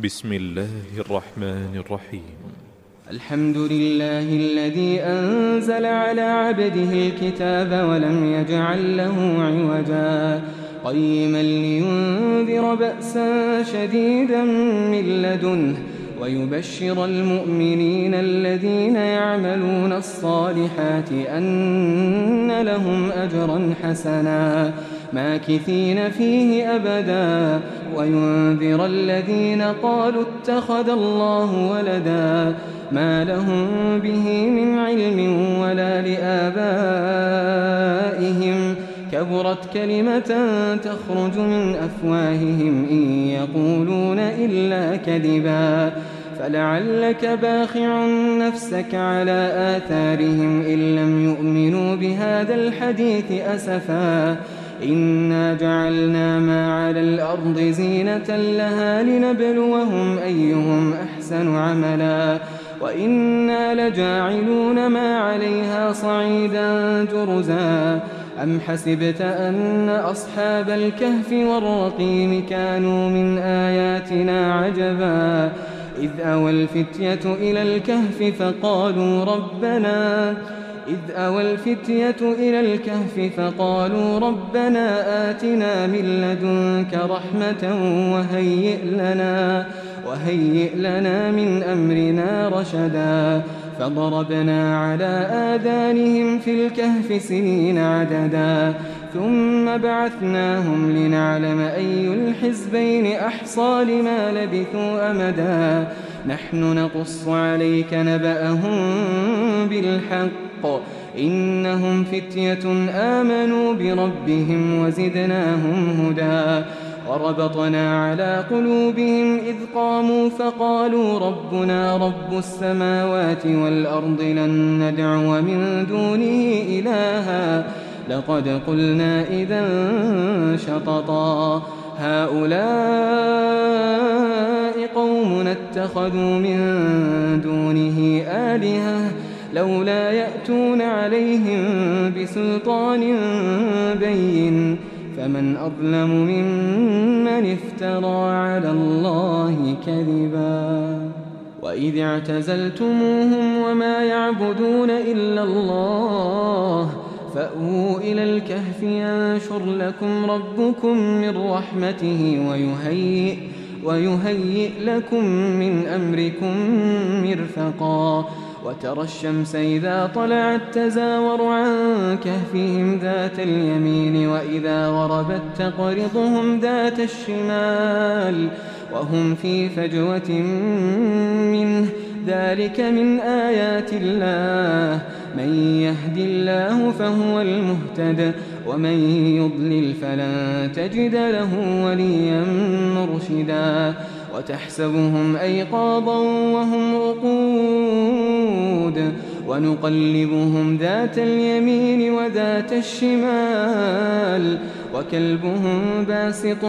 بسم الله الرحمن الرحيم. الحمد لله الذي أنزل على عبده الكتاب ولم يجعل له عوجا قيما لينذر بأسا شديدا من لدنه ويبشر المؤمنين الذين يعملون الصالحات أن لهم أجرا حسنا ماكثين فيه أبدا وينذر الذين قالوا اتخذ الله ولدا ما لهم به من علم ولا لآبائهم كبرت كلمة تخرج من أفواههم إن يقولون إلا كذبا فلعلك باخع نفسك على آثارهم إن لم يؤمنوا بهذا الحديث أسفا إنا جعلنا ما على الأرض زينة لها لنبلوهم أيهم أحسن عملا وإنا لجاعلون ما عليها صعيدا جرزا أم حسبت أن أصحاب الكهف والرقيم كانوا من آياتنا عجبا إذ أوى الفتية إلى الكهف فقالوا ربنا آتنا من لدنك رحمة وهيئ لنا من أمرنا رشدا فضربنا على آذانهم في الكهف سنين عددا ثم بعثناهم لنعلم أي الحزبين أحصى لما لبثوا أمدا نحن نقص عليك نبأهم بالحق إنهم فتية آمنوا بربهم وزدناهم هدى وربطنا على قلوبهم إذ قاموا فقالوا ربنا رب السماوات والأرض لن ندعو من دونه إلها لقد قلنا إذا شططا هؤلاء قومنا اتخذوا من دونه آلهة لولا يأتون عليهم بسلطان بين فمن أظلم ممن افترى على الله كذبا وإذ اعتزلتموهم وما يعبدون إلا الله فأووا إلى الكهف ينشر لكم ربكم من رحمته ويهيئ لكم من أمركم مرفقا وترى الشمس إذا طلعت تزاور عن كهفهم ذات اليمين وإذا غربت تقرضهم ذات الشمال وهم في فجوة منه ذلك من آيات الله من يهد الله فهو المهتد ومن يضلل فلن تجد له وليا مرشدا وتحسبهم أيقاظا وهم رقود ونقلبهم ذات اليمين وذات الشمال وكلبهم باسط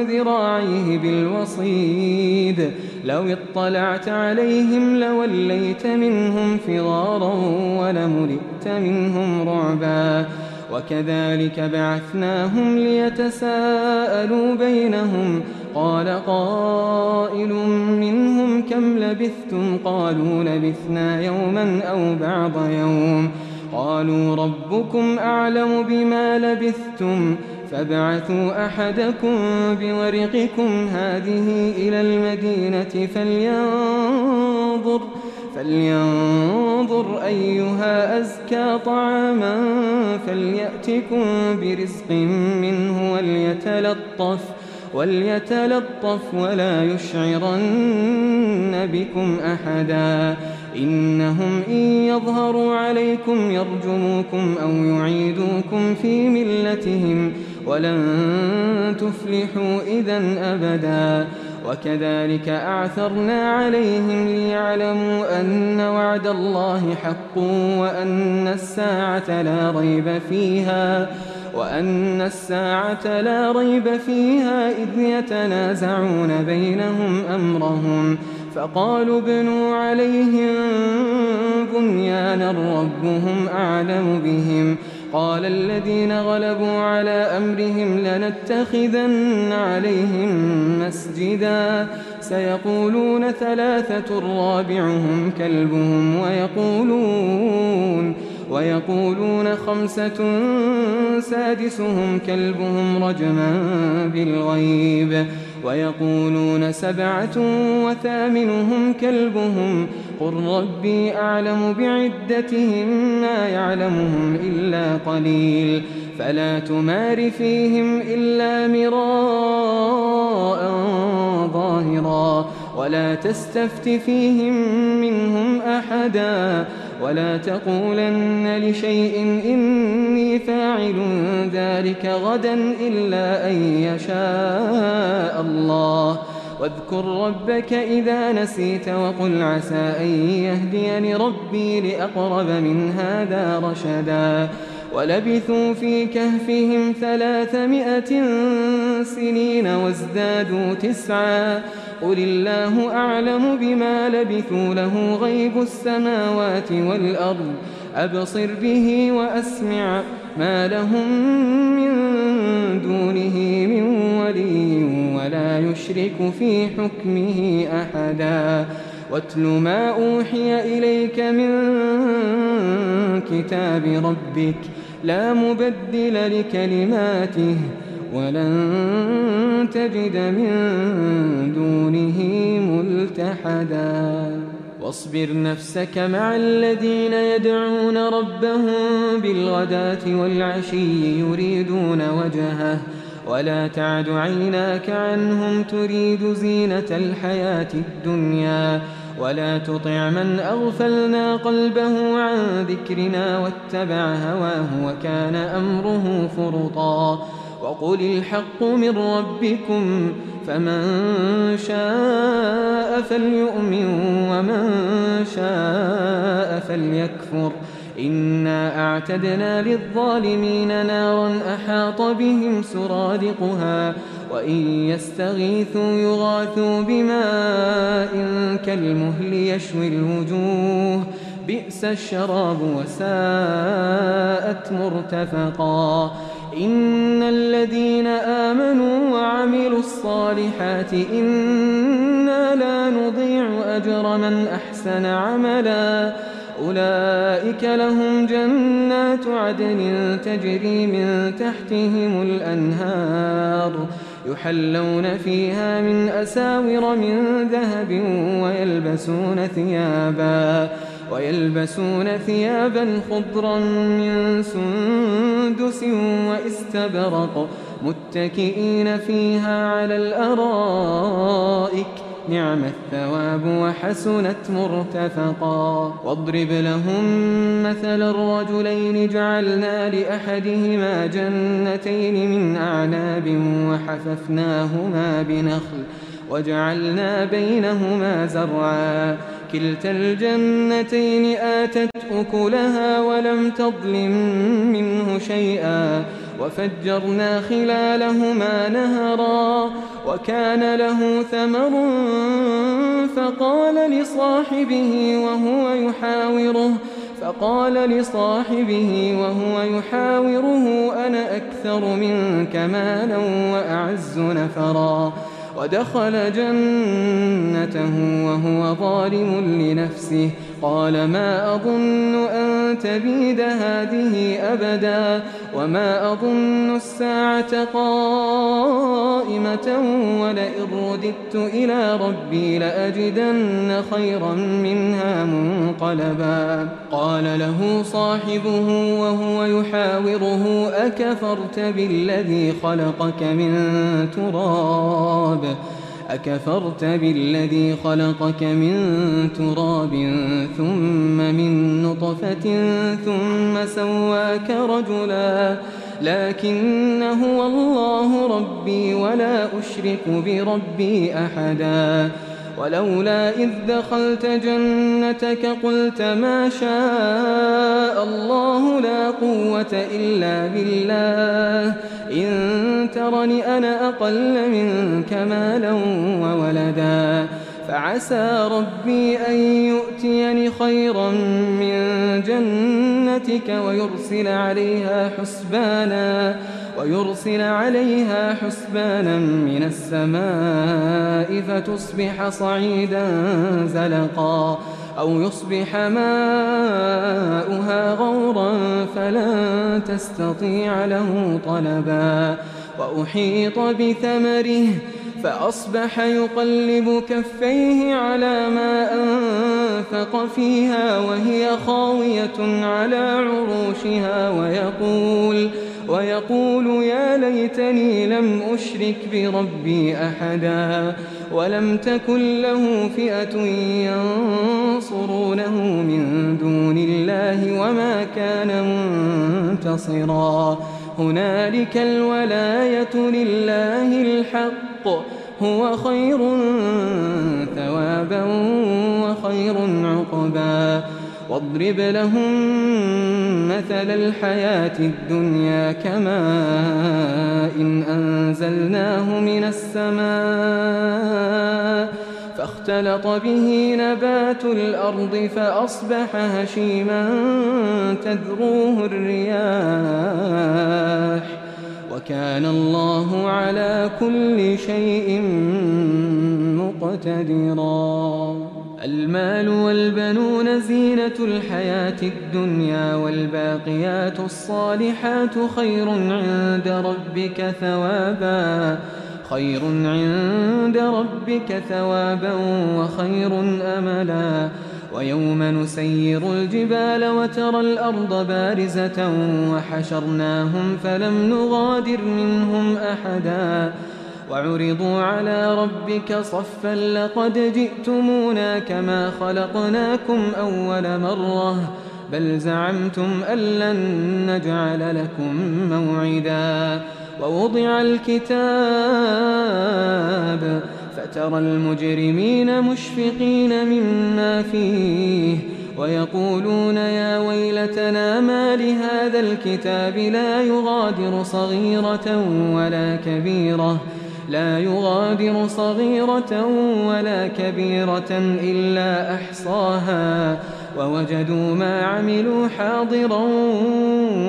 ذراعيه بالوصيد لو اطلعت عليهم لوليت منهم فرارا ولملئت منهم رعبا وكذلك بعثناهم ليتساءلوا بينهم قال قائل منهم كم لبثتم قالوا لبثنا يوما أو بعض يوم قالوا ربكم أعلم بما لبثتم فابعثوا أحدكم بورقكم هذه إلى المدينة فلينظر أيها أزكى طعاما فليأتكم برزق منه وليتلطف ولا يشعرن بكم أحدا إنهم إن يظهروا عليكم يرجموكم أو يعيدوكم في ملتهم ولن تفلحوا إذن أبدا وكذلك أعثرنا عليهم ليعلموا أن وعد الله حق وأن الساعة لا ريب فيها إذ يتنازعون بينهم أمرهم فقالوا ابنوا عليهم بنيانا ربهم أعلم بهم قال الذين غلبوا على أمرهم لنتخذن عليهم مسجدا سيقولون 3 رابعهم كلبهم ويقولون 5 سادسهم كلبهم رجما بالغيب ويقولون 7 وثامنهم كلبهم قل ربي أعلم بعدتهم ما يعلمهم إلا قليل فلا تمار فيهم إلا مراء ظاهرا ولا تستفت فيهم منهم أحدا ولا تقولن لشيء إني فاعل ذلك غدا إلا أن يشاء الله واذكر ربك إذا نسيت وقل عسى أن يهديني ربي لأقرب من هذا رشدا ولبثوا في كهفهم 300 سنين وازدادوا 9 قل الله أعلم بما لبثوا له غيب السماوات والأرض أبصر به وأسمع ما لهم من دونه من ولي ولا يشرك في حكمه أحدا واتل ما أوحي إليك من كتاب ربك لا مبدل لكلماته ولن تجد من دونه ملتحدا واصبر نفسك مع الذين يدعون ربهم بالغداة والعشي يريدون وجهه ولا تعد عيناك عنهم تريد زينة الحياة الدنيا ولا تطع من أغفلنا قلبه عن ذكرنا واتبع هواه وكان أمره فرطا وقل الحق من ربكم فمن شاء فليؤمن ومن شاء فليكفر إنا أعتدنا للظالمين نارا أحاط بهم سرادقها وإن يستغيثوا يغاثوا بماء كالمهل يشوي الوجوه بئس الشراب وساءت مرتفقا إن الذين آمنوا وعملوا الصالحات إنا لا نضيع أجر من أحسن عملا أولئك لهم جنات عدن تجري من تحتهم الأنهار يحلون فيها من أساور من ذهب ويلبسون ثيابا خضرا من سندس واستبرق متكئين فيها على الأرائك نعم الثواب وحسنت مرتفقا واضرب لهم مثل الرجلين جعلنا لأحدهما جنتين من أعناب وحففناهما بنخل وجعلنا بينهما زرعا كلتا الجنتين آتت أكلها ولم تظلم منه شيئا وفجرنا خلالهما نهرا وكان له ثمر فقال لصاحبه وهو يحاوره أنا أكثر منك مالا وأعز نفرا ودخل جنته وهو ظالم لنفسه قال ما أظن أن تبيد هذه أبدا وما أظن الساعة قائمة ولئن رددت إلى ربي لأجدن خيرا منها منقلبا قال له صاحبه وهو يحاوره أكفرت بالذي خلقك من تراب ثم من نطفة ثم سواك رجلا لكن هو الله ربي ولا أشرك بربي أحدا ولولا إذ دخلت جنتك قلت ما شاء الله لا قوة إلا بالله إن ترني أنا أقل منك مالا وولدا فعسى ربي أن يؤتيني خيرا من جنتك بنعمتك ويرسل عليها حسبانا من السماء فتصبح صعيدا زلقا أو يصبح ماؤها غورا فلن تستطيع له طلبا وأحيط بثمره فأصبح يقلب كفيه على ما أنفق فيها وهي خاوية على عروشها ويقول يا ليتني لم أشرك بربي أحدا ولم تكن له فئة ينصرونه من دون الله وما كان منتصرا هنالك الولاية لله الحق هو خير ثوابا وخير عقبا واضرب لهم مثل الحياة الدنيا كماء إن أنزلناه من السماء فاختلط به نبات الأرض فأصبح هشيما تذروه الرياح وكان الله على كل شيء مقتدرا المال والبنون زينة الحياة الدنيا والباقيات الصالحات خير عند ربك ثوابا وخير أملا ويوم نسير الجبال وترى الأرض بارزة وحشرناهم فلم نغادر منهم أحدا وعرضوا على ربك صفا لقد جئتمونا كما خلقناكم أول مرة بل زعمتم أن لن نجعل لكم موعدا ووضع الكتاب فترى المجرمين مشفقين مما فيه ويقولون يا ويلتنا ما لهذا الكتاب لا يغادر صغيرة ولا كبيرة إلا أحصاها ووجدوا ما عملوا حاضرا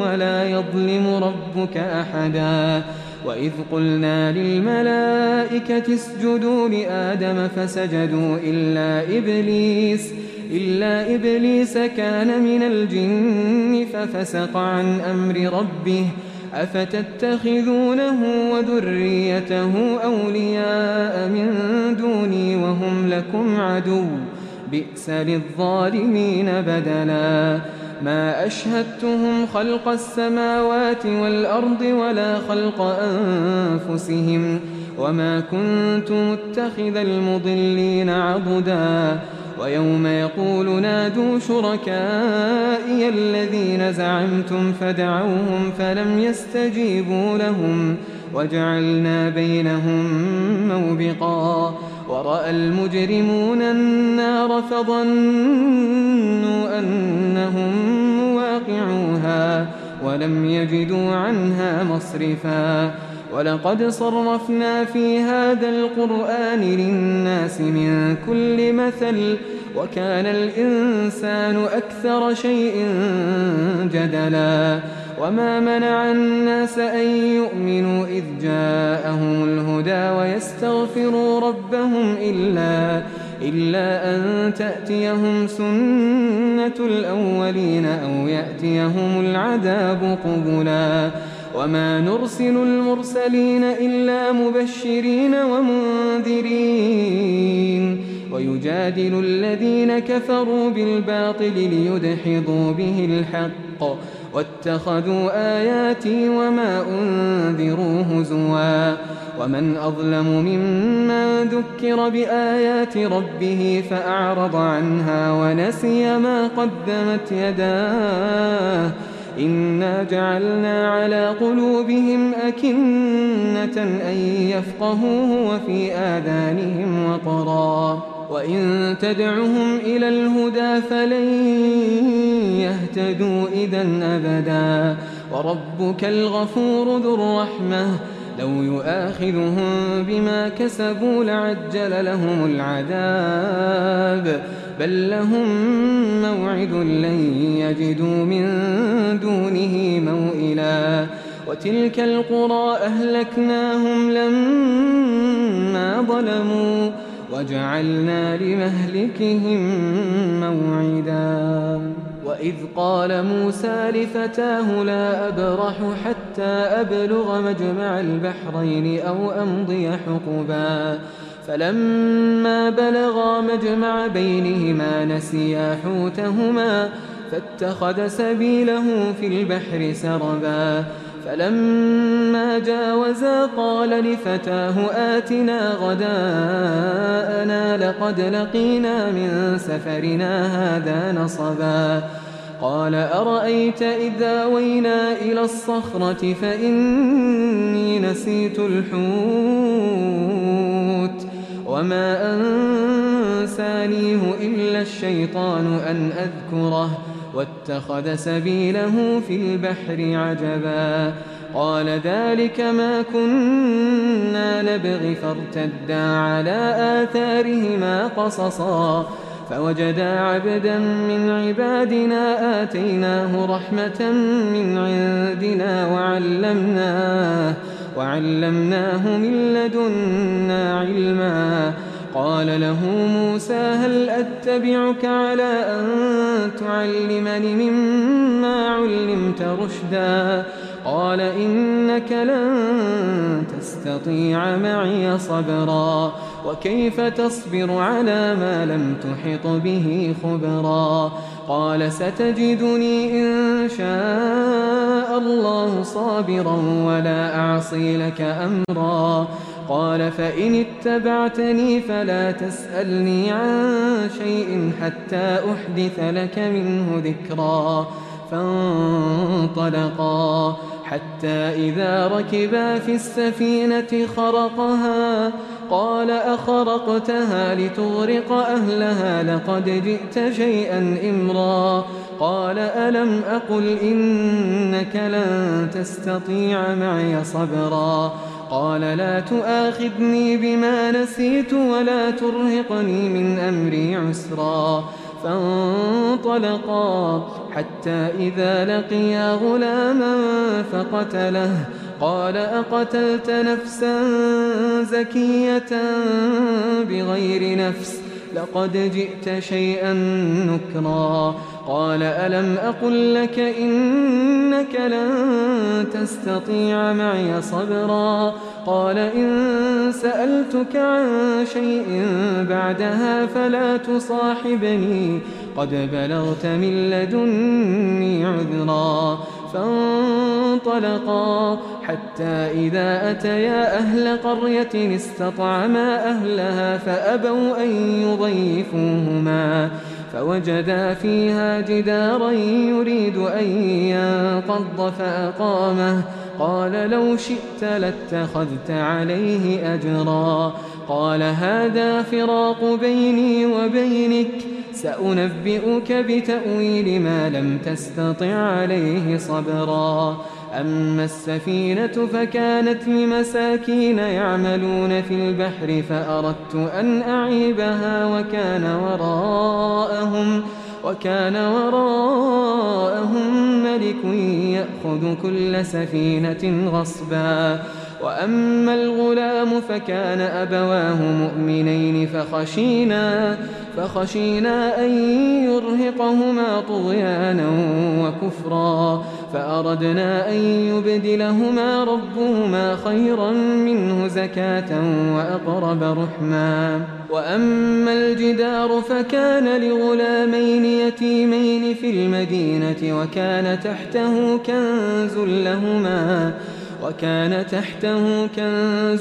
ولا يظلم ربك أحدا وإذ قلنا للملائكة اسجدوا لآدم فسجدوا إلا إبليس كان من الجن ففسق عن أمر ربه أفتتخذونه وذريته أولياء من دوني وهم لكم عدو بئس للظالمين بدلا ما أشهدتهم خلق السماوات والأرض ولا خلق أنفسهم وما كنت متخذ المضلين عضدا ويوم يقول نادوا شركائي الذين زعمتم فدعوهم فلم يستجيبوا لهم وجعلنا بينهم موبقا ورأى المجرمون النار فظنوا أنهم مواقعوها ولم يجدوا عنها مصرفا ولقد صرفنا في هذا القرآن للناس من كل مثل وكان الإنسان أكثر شيء جدلا وما منع الناس أن يؤمنوا إذ جاءهم الهدى ويستغفروا ربهم إلا أن تأتيهم سنة الأولين أو يأتيهم العذاب قبلا وما نرسل المرسلين إلا مبشرين ومنذرين ويجادل الذين كفروا بالباطل ليدحضوا به الحق واتخذوا آياتي وما أنذروا هزوا ومن أظلم ممن ذكر بآيات ربه فأعرض عنها ونسي ما قدمت يداه إنا جعلنا على قلوبهم أكنة أن يفقهوه وفي آذانهم وقرا وإن تدعهم إلى الهدى فلن يهتدوا إذا أبدا وربك الغفور ذو الرحمة لو يؤاخذهم بما كسبوا لعجل لهم العذاب بل لهم موعد لن يجدوا من دونه موئلا وتلك القرى أهلكناهم لما ظلموا وجعلنا لمهلكهم موعدا وإذ قال موسى لفتاه لا أبرح حتى أبلغ مجمع البحرين أو أمضي حقبا فلما بلغا مجمع بينهما نسيا حوتهما فاتخذ سبيله في البحر سربا فلما جاوزا قال لفتاه آتنا غداءنا لقد لقينا من سفرنا هذا نصبا قال أرأيت إذا وينا إلى الصخرة فإني نسيت الحوت وما أنسانيه إلا الشيطان أن أذكره واتخذ سبيله في البحر عجبا قال ذلك ما كنا نبغي فارتدا على آثارهما قصصا فوجدا عبدا من عبادنا آتيناه رحمة من عندنا وعلمناه من لدنا علما قال له موسى هل أتبعك على أن تعلمني مما علمت رشدا قال إنك لن تستطيع معي صبرا وكيف تصبر على ما لم تحط به خبرا قال ستجدني إن شاء الله صابرا ولا أعصي لك أمرا قال فإن اتبعتني فلا تسألني عن شيء حتى أحدث لك منه ذكرا فانطلقا حتى إذا ركبا في السفينة خرقها قال أخرقتها لتغرق أهلها لقد جئت شيئا إمرا قال ألم أقل إنك لن تستطيع معي صبرا قال لا تؤاخذني بما نسيت ولا ترهقني من أمري عسرا فانطلقا حتى إذا لقيا غلاما فقتله قال أقتلت نفسا زكية بغير نفس لقد جئت شيئا نكرا قال ألم أقل لك إنك لن تستطيع معي صبرا قال إن سألتك عن شيء بعدها فلا تصاحبني قد بلغت من لدني عذرا فانطلقا حتى إذا أتيا أهل قرية استطعما أهلها فأبوا أن يضيفوهما فوجدا فيها جدارا يريد أن ينقض فأقامه قال لو شئت لاتخذت عليه أجرا قال هذا فراق بيني وبينك سأنبئك بتأويل ما لم تستطع عليه صبرا أما السفينة فكانت لمساكين يعملون في البحر فأردت أن أعيبها وكان وراءهم ملك يأخذ كل سفينة غصبا وأما الغلام فكان أبواه مؤمنين فخشينا أن يرهقهما طغيانا وكفرا فأردنا أن يبدلهما ربهما خيرا منه زكاة وأقرب رحما وأما الجدار فكان لغلامين يتيمين في المدينة وكان تحته كنز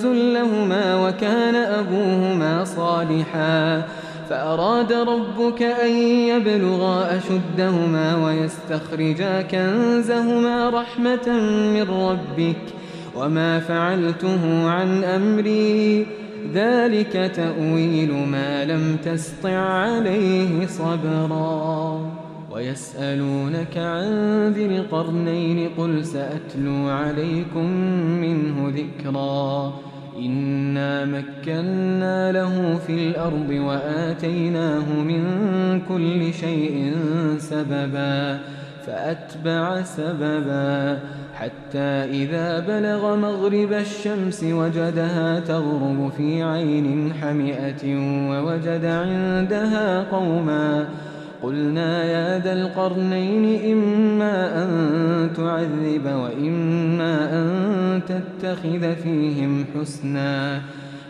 لهما وكان أبوهما صالحا فأراد ربك أن يبلغا أشدهما ويستخرجا كنزهما رحمة من ربك وما فعلته عن أمري ذلك تأويل ما لم تسطع عليه صبرا ويسألونك عن ذي القرنين قل سأتلو عليكم منه ذكرا إنا مكنا له في الأرض وآتيناه من كل شيء سببا فأتبع سببا حتى إذا بلغ مغرب الشمس وجدها تغرب في عين حمئة ووجد عندها قوما قلنا يا ذا القرنين إما أن تعذب وإما أن تتخذ فيهم حسنا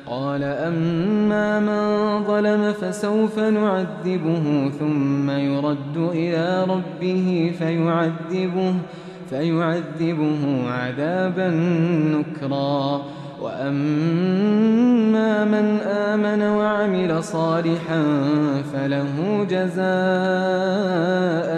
قال أما من ظلم فسوف نعذبه ثم يرد إلى ربه فيعذبه عذابا نكرا وأما من آمن وعمل صالحا فله جزاء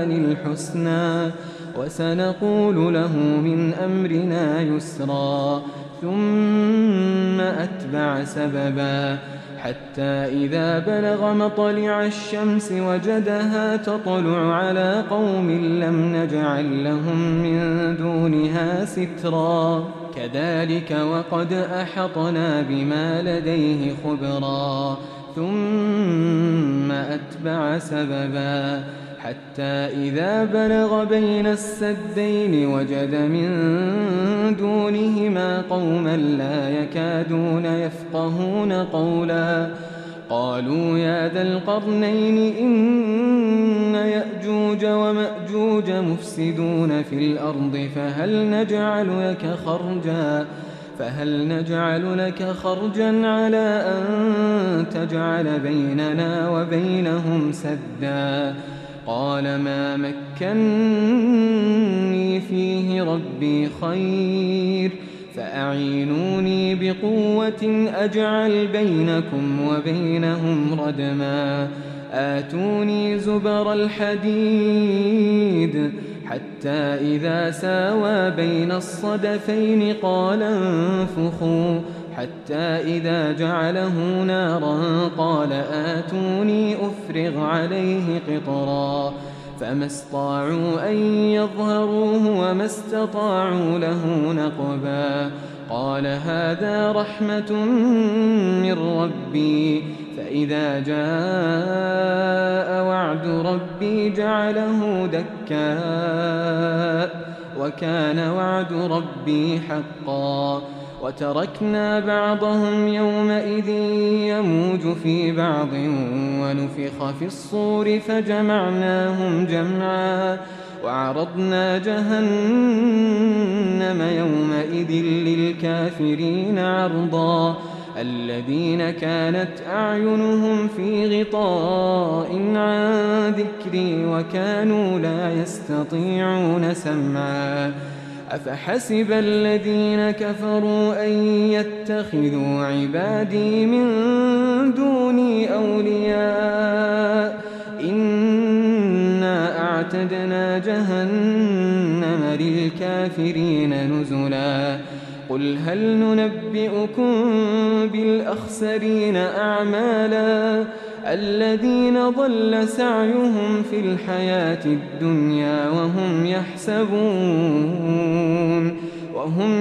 الحسنى وسنقول له من أمرنا يسرا ثم أتبع سببا حتى إذا بلغ مطلع الشمس وجدها تطلع على قوم لم نجعل لهم من دونها سترا كذلك وقد أحطنا بما لديه خبرا ثم أتبع سببا حتى إذا بلغ بين السدين وجد من دونهما قوما لا يكادون يفقهون قولا قالوا يا ذا القرنين إن يأجوج ومأجوج مفسدون في الأرض فهل نجعل لك خرجا على أن تجعل بيننا وبينهم سدا قال ما مكنني فيه ربي خير فأعينوني بقوة أجعل بينكم وبينهم ردما آتوني زبر الحديد حتى إذا ساوى بين الصدفين قال انفخوا حتى إذا جعله نارا قال آتوني أفرغ عليه قطرا فما استطاعوا أن يظهروه وما استطاعوا له نقبا قال هذا رحمة من ربي فإذا جاء وعد ربي جعله دكاء وكان وعد ربي حقا وتركنا بعضهم يومئذ يموج في بعض ونفخ في الصور فجمعناهم جمعا وعرضنا جهنم يومئذ للكافرين عرضا الذين كانت أعينهم في غطاء عن ذكري وكانوا لا يستطيعون سمعا أفحسب الذين كفروا أن يتخذوا عبادي من دوني أولياء إنا أعتدنا جهنم للكافرين نزلا قل هل ننبئكم بالأخسرين أعمالا الذين ضل سعيهم في الحياة الدنيا وهم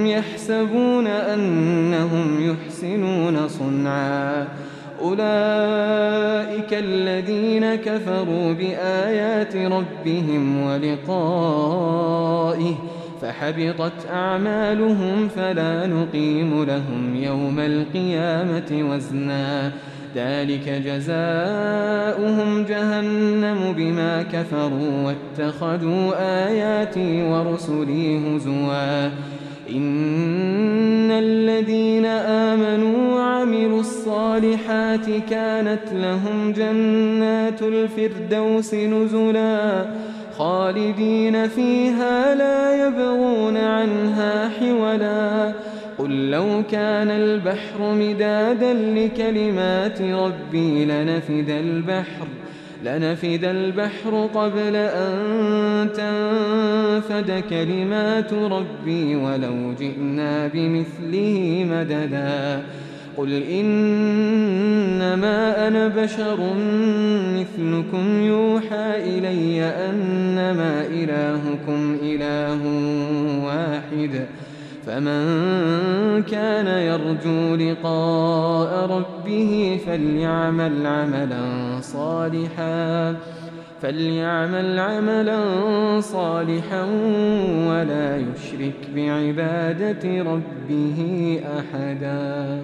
يحسبون أنهم يحسنون صنعا أولئك الذين كفروا بآيات ربهم ولقائه فحبطت أعمالهم فلا نقيم لهم يوم القيامة وزنا ذلك جزاؤهم جهنم بما كفروا واتخذوا آياتي ورسلي هزوا إن الذين آمنوا وعملوا الصالحات كانت لهم جنات الفردوس نزلا خالدين فيها لا يبغون عنها حولا قل لو كان البحر مدادا لكلمات ربي لنفد البحر قبل أن تنفد كلمات ربي ولو جئنا بمثله مددا قل إنما أنا بشر مثلكم يوحى إلي أنما إلهكم إله واحد فمن كان يرجو لقاء ربه فليعمل عملا صالحا ولا يشرك بعبادة ربه أحدا.